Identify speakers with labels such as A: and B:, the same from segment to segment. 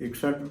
A: 61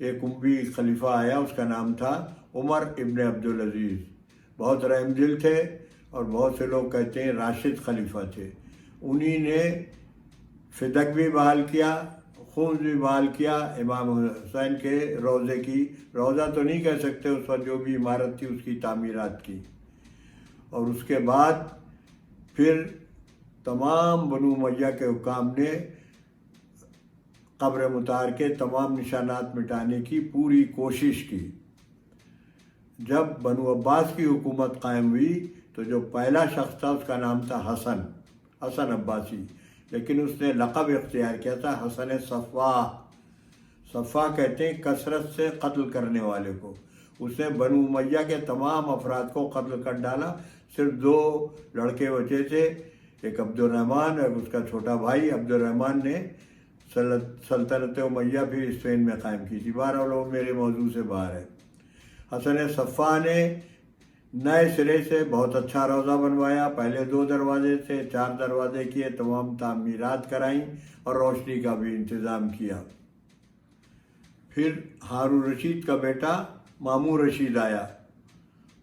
A: ایک اموی خلیفہ آیا، اس کا نام تھا عمر ابن عبدالعزیز، بہت رحم دل تھے اور بہت سے لوگ کہتے ہیں راشد خلیفہ تھے۔ انہی نے فدق بھی بحال کیا، خون بھی بحال کیا امام حسین کے روضے کی، روضہ تو نہیں کہہ سکتے اس وقت، جو بھی عمارت تھی اس کی تعمیرات کی۔ اور اس کے بعد پھر تمام بنو امیہ کے حکام نے قبر مطہر کے تمام نشانات مٹانے کی پوری کوشش کی۔ جب بنو عباس کی حکومت قائم ہوئی تو جو پہلا شخص تھا اس کا نام تھا حسن عباسی، لیکن اس نے لقب اختیار کیا تھا حسن صفاح۔ صفاح کہتے ہیں کثرت سے قتل کرنے والے کو۔ اس نے بنو امیہ کے تمام افراد کو قتل کر ڈالا، صرف 2 لڑکے بچے تھے، ایک عبد الرحمن اور اس کا چھوٹا بھائی۔ عبد الرحمن نے سلطنت امیہ پھر اسپین میں قائم کی تھی، بہرحال وہ میرے موضوع سے باہر ہے۔ حسن صفاح نے نئے سرے سے بہت اچھا روضہ بنوایا، پہلے 2 دروازے سے 4 دروازے کیے، تمام تعمیرات کرائیں اور روشنی کا بھی انتظام کیا۔ پھر ہارون رشید کا بیٹا مامون رشید آیا،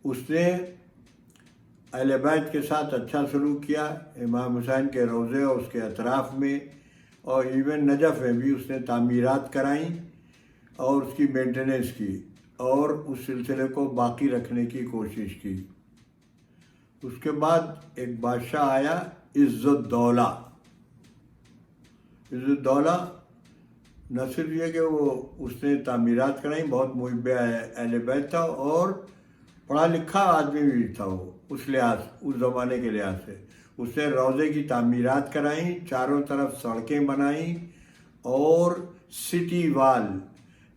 A: اس نے اہل بیت کے ساتھ اچھا سلوک کیا، امام حسین کے روضے اور اس کے اطراف میں اور ایون نجف میں بھی اس نے تعمیرات کرائیں اور اس کی مینٹیننس کی اور اس سلسلے کو باقی رکھنے کی کوشش کی۔ اس کے بعد ایک بادشاہ آیا عز الدولہ۔ عز الدولہ نہ صرف یہ کہ اس نے تعمیرات کرائیں، بہت محب اہل بیت تھا اور پڑھا لکھا آدمی بھی تھا وہ، اس زمانے کے لحاظ سے۔ اس نے روضے کی تعمیرات کرائیں، چاروں طرف سڑکیں بنائیں اور سٹی وال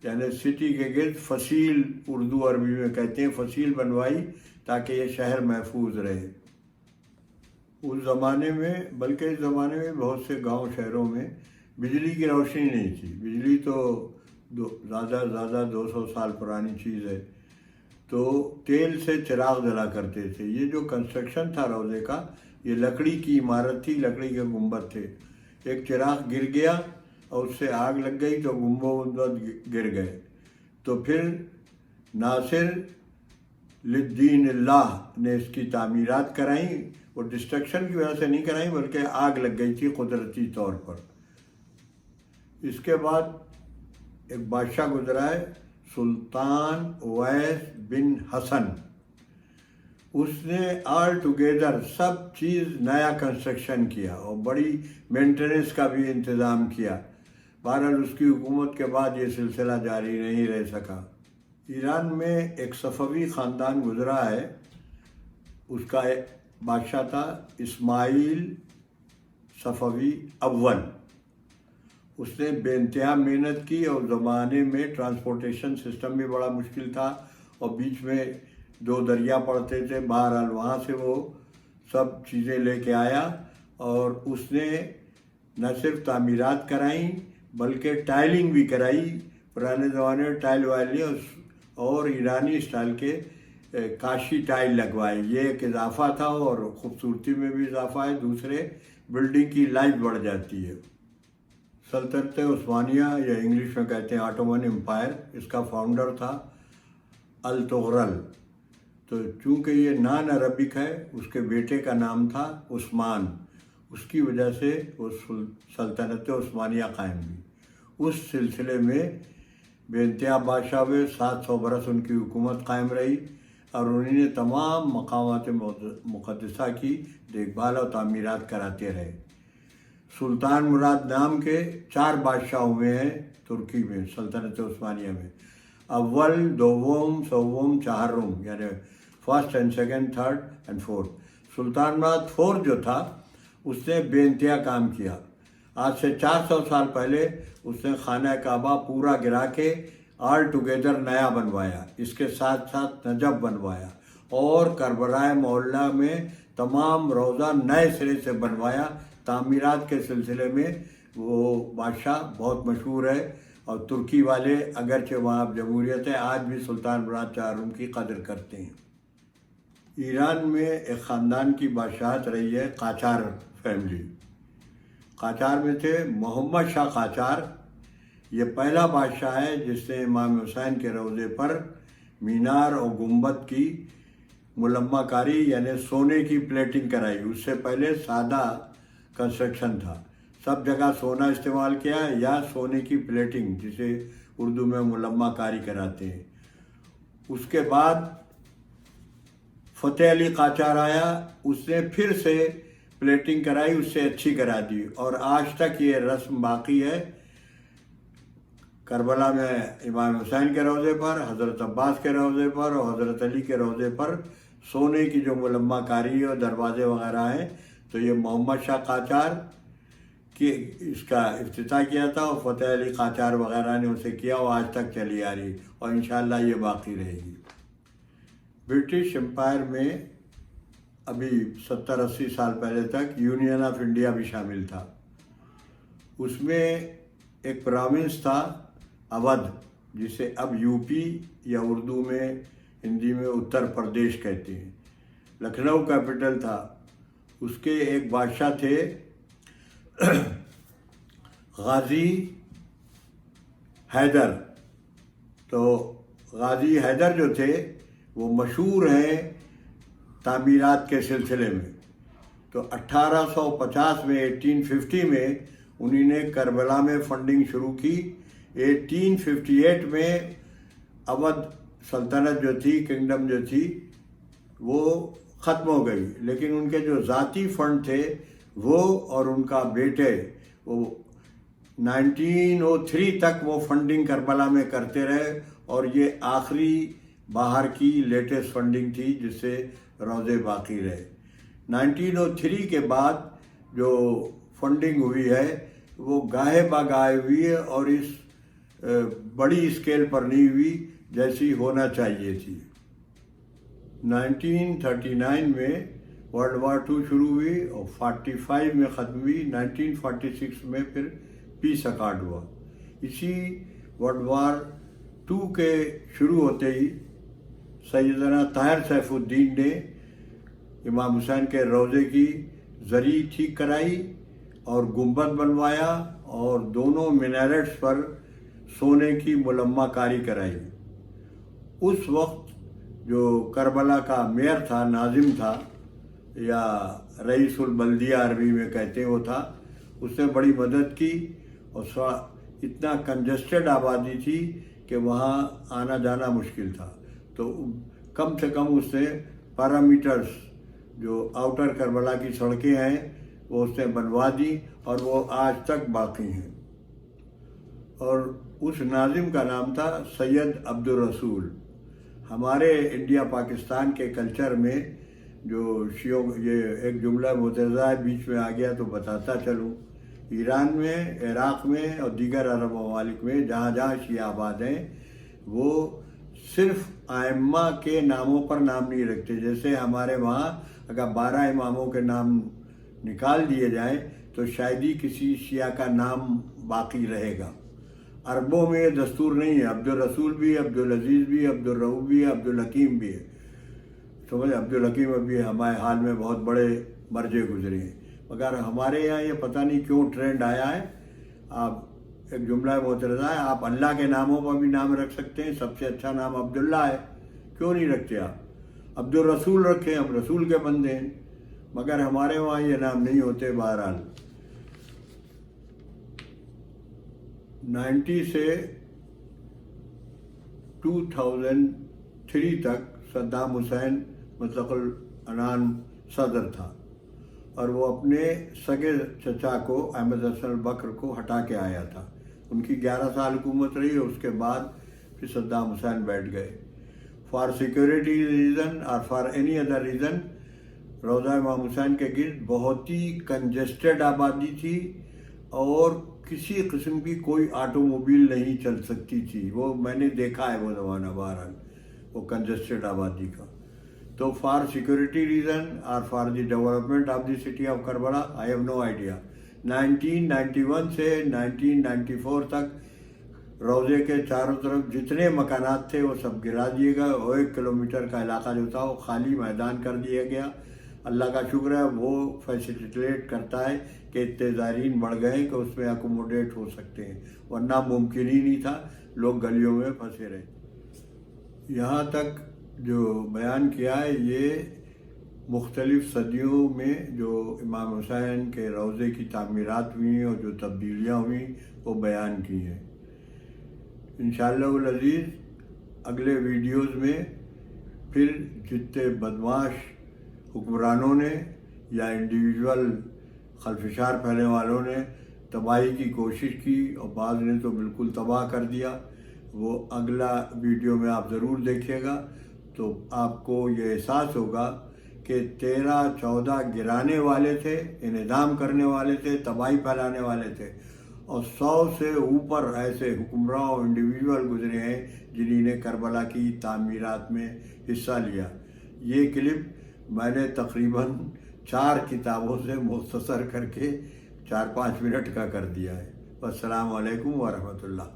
A: یعنی سٹی کے گرد فصیل، اردو عربی میں کہتے ہیں فصیل، بنوائی تاکہ یہ شہر محفوظ رہے۔ اس زمانے میں، بلکہ اس زمانے میں بہت سے گاؤں شہروں میں بجلی کی روشنی نہیں تھی۔ بجلی تو زیادہ 200 سال پرانی چیز ہے، تو تیل سے چراغ جلا کرتے تھے۔ یہ جو کنسٹرکشن تھا روضے کا، یہ لکڑی کی عمارت تھی، لکڑی کے گنبد تھے۔ ایک چراغ گر گیا اور اس سے آگ لگ گئی تو گنبد گر گئے۔ تو پھر ناصر للدین اللہ نے اس کی تعمیرات کرائیں، وہ ڈسٹرکشن کی وجہ سے نہیں کرائیں بلکہ آگ لگ گئی تھی قدرتی طور پر۔ اس کے بعد ایک بادشاہ گزرا ہے سلطان اویس بن حسن، اس نے آل ٹوگیدر سب چیز نیا کنسٹرکشن کیا اور بڑی مینٹیننس کا بھی انتظام کیا۔ بہرحال اس کی حکومت کے بعد یہ سلسلہ جاری نہیں رہ سکا۔ ایران میں ایک صفوی خاندان گزرا ہے، اس کا بادشاہ تھا اسماعیل صفوی اول۔ اس نے بے انتہا محنت کی اور زمانے میں ٹرانسپورٹیشن سسٹم بھی بڑا مشکل تھا اور بیچ میں 2 دریا پڑتے تھے، بہرحال وہاں سے وہ سب چیزیں لے کے آیا اور اس نے نہ صرف تعمیرات کرائیں بلکہ ٹائلنگ بھی کرائی۔ پرانے زمانے میں ٹائل والی اور ایرانی اسٹائل کے کاشی ٹائل لگوائے، یہ ایک اضافہ تھا اور خوبصورتی میں بھی اضافہ ہے، دوسرے بلڈنگ کی لائف بڑھ جاتی ہے۔ سلطنت عثمانیہ یا انگلش میں کہتے ہیں آٹومن امپائر، اس کا فاؤنڈر تھا الطغرل۔ تو چونکہ یہ نان عربک ہے، اس کے بیٹے کا نام تھا عثمان، اس کی وجہ سے وہ سلطنت عثمانیہ قائم ہوئی۔ اس سلسلے میں بے انتہا بادشاہ ہوئے، 700 برس ان کی حکومت قائم رہی اور انہوں نے تمام مقامات مقدسہ کی دیکھ بھال اور تعمیرات کراتے رہے۔ سلطان مراد نام کے 4 بادشاہ ہوئے ہیں ترکی میں، سلطنت عثمانیہ میں، اول، دوم، سوم، چہارم، یعنی first and second, third and fourth. سلطان مراد 4 جو تھا اس نے بے انتہا کام کیا۔ آج سے 400 سال پہلے اس نے خانہ کعبہ پورا گرا کے آل ٹوگیدر نیا بنوایا، اس کے ساتھ ساتھ نجف بنوایا اور کربلا معلیٰ میں تمام روضہ نئے سرے سے بنوایا۔ تعمیرات کے سلسلے میں وہ بادشاہ بہت مشہور ہے اور ترکی والے اگرچہ وہاں جمہوریت ہے آج بھی سلطان مراد چہارم کی قدر کرتے ہیں۔ ایران میں ایک خاندان کی بادشاہت رہی ہے قاجار فیملی۔ قاجار میں تھے محمد شاہ قاجار، یہ پہلا بادشاہ ہے جس نے امام حسین کے روضے پر مینار اور گنبد کی ملمہ کاری یعنی سونے کی پلیٹنگ کرائی. اس سے پہلے سادہ کنسٹرکشن تھا. سب جگہ سونا استعمال کیا یا سونے کی پلیٹنگ جسے اردو میں ملمہ کاری کراتے ہیں. اس کے بعد فتح علی قاجار آیا, اس نے پھر سے پلیٹنگ کرائی, اس سے اچھی کرا دی, اور آج تک یہ رسم باقی ہے. کربلا میں امام حسین کے روضے پر, حضرت عباس کے روضے پر اور حضرت علی کے روضے پر سونے کی جو ملمہ کاری اور دروازے وغیرہ ہیں, تو یہ محمد شاہ قاجار کی اس کا افتتاح کیا تھا, اور فتح علی قاجار وغیرہ نے اسے کیا, اور آج تک چلی آ رہی, اور انشاءاللہ یہ باقی رہے گی. برٹش امپائر میں ابھی 70-80 سال پہلے تک یونین آف انڈیا بھی شامل تھا. اس میں ایک پروونس تھا اودھ, جسے اب یو پی یا اردو میں ہندی میں اتر پردیش کہتے ہیں. لکھنؤ کیپٹل تھا. اس کے ایک بادشاہ تھے غازی حیدر. تو غازی حیدر جو تھے وہ مشہور ہیں تعمیرات کے سلسلے میں. تو 1850 میں 1850 میں انہی نے کربلا میں فنڈنگ شروع کی. 1858 میں اودھ سلطنت جو تھی, کنگڈم جو تھی, وہ ختم ہو گئی, لیکن ان کے جو ذاتی فنڈ تھے وہ اور ان کا بیٹے وہ 1903 تک وہ فنڈنگ کربلا میں کرتے رہے, اور یہ آخری باہر کی لیٹسٹ فنڈنگ تھی جس سے روضے باقی رہے. 1903 کے بعد جو فنڈنگ ہوئی ہے وہ گاہے بگاہے ہوئی ہے, اور اس بڑی اسکیل پر نہیں ہوئی جیسی ہونا چاہیے تھی. 1939 میں ورلڈ وار 2 شروع ہوئی اور 45 میں ختم ہوئی. 1946 میں پھر پیس اکارڈ ہوا. اسی ورلڈ وار 2 کے شروع ہوتے ہی سیدنا طاہر سیف الدین نے امام حسین کے روضے کی زری ٹھیک کرائی اور گنبد بنوایا, اور دونوں مینارٹس پر سونے کی ملمہ کاری کرائی. اس وقت جو کربلا کا میئر تھا, ناظم تھا, یا رئیس البلدیہ عربی میں کہتے ہیں وہ تھا, اس نے بڑی مدد کی. اور اتنا کنجسٹڈ آبادی تھی کہ وہاں آنا جانا مشکل تھا, تو کم سے کم اس نے پیرامیٹرز جو آؤٹر کربلا کی سڑکیں ہیں وہ اس نے بنوا دی, اور وہ آج تک باقی ہیں. اور اس ناظم کا نام تھا سید عبد الرسول. ہمارے انڈیا پاکستان کے کلچر میں جو شیعوں, یہ ایک جملہ متضادہ ہے بیچ میں آ گیا تو بتاتا چلوں. ایران میں, عراق میں اور دیگر عرب ممالک میں جہاں جہاں شیعہ آباد ہیں وہ صرف ائمہ کے ناموں پر نام نہیں رکھتے. جیسے ہمارے وہاں اگر 12 اماموں کے نام نکال دیے جائیں تو شاید ہی کسی شیعہ کا نام باقی رہے گا. عربوں میں یہ دستور نہیں ہے. عبد الرسول بھی, عبد العزیز بھی, عبد الرؤوف بھی, عبد الحکیم بھی ہے. سمجھ, عبد الحکیم ابھی ہمارے حال میں بہت بڑے مرجے گزرے ہیں, مگر ہمارے یہاں یہ پتہ نہیں کیوں ٹرینڈ آیا ہے. آپ ایک جملہ معترضہ ہے, آپ اللہ کے ناموں پر بھی نام رکھ سکتے ہیں. سب سے اچھا نام عبداللہ ہے, کیوں نہیں رکھتے آپ؟ عبد الرسول رکھیں, ہم رسول کے بندے ہیں, مگر ہمارے وہاں یہ نام نہیں ہوتے. بہرحال 90 سے 2003 تک صدام حسین مطلق العنان صدر تھا, اور وہ اپنے سگے چچا کو احمد حسن بکر کو ہٹا کے آیا تھا. ان کی 11 سال حکومت رہی, اور اس کے بعد پھر صدام حسین بیٹھ گئے. فار سیکورٹی ریزن اور فار اینی ادر ریزن روضہ امام حسین کے گرد بہت ہی کنجسٹڈ آبادی تھی, اور کسی قسم کی کوئی آٹو موبیل نہیں چل سکتی تھی. وہ میں نے دیکھا ہے وہ زمانہ, بہرحال وہ کنجسٹڈ آبادی کا. تو فار سیکورٹی ریزن اور for the development of the city of Karbala I have no idea. 1991 سے 1994 تک روضے کے چاروں طرف جتنے مکانات تھے وہ سب گرا دیے گئے, اور 1 کلومیٹر کا علاقہ جو تھا وہ خالی میدان کر دیا گیا. اللہ کا شکر ہے وہ فیسیلیٹیٹ کرتا ہے کہ اتنے زائرین بڑھ گئے کہ اس میں اکوموڈیٹ ہو سکتے ہیں، ورنہ ممکن ہی نہیں تھا، لوگ گلیوں میں پھنسے رہے۔ یہاں تک جو بیان کیا ہے یہ مختلف صدیوں میں جو امام حسین کے روضے کی تعمیرات ہوئی ہیں اور جو تبدیلیاں ہوئیں وہ بیان کی ہیں۔ انشاءاللہ العزیز اگلے ویڈیوز میں پھر جتنے بدمعاش حکمرانوں نے یا انڈیویجول خلفشار پھیلانے والوں نے تباہی کی کوشش کی اور بعض نے تو بالکل تباہ کر دیا، وہ اگلا ویڈیو میں آپ ضرور دیکھیے گا تو آپ کو یہ احساس ہوگا کہ 13-14 گرانے والے تھے، انہدام کرنے والے تھے، تباہی پھیلانے والے تھے، اور 100 سے اوپر ایسے حکمراں اور انڈیویجول گزرے ہیں جنہوں نے کربلا کی تعمیرات میں حصہ لیا۔ یہ کلپ میں نے تقریباً 4 کتابوں سے مختصر کر کے 4-5 منٹ کا کر دیا ہے۔ السلام علیکم ورحمۃ اللہ۔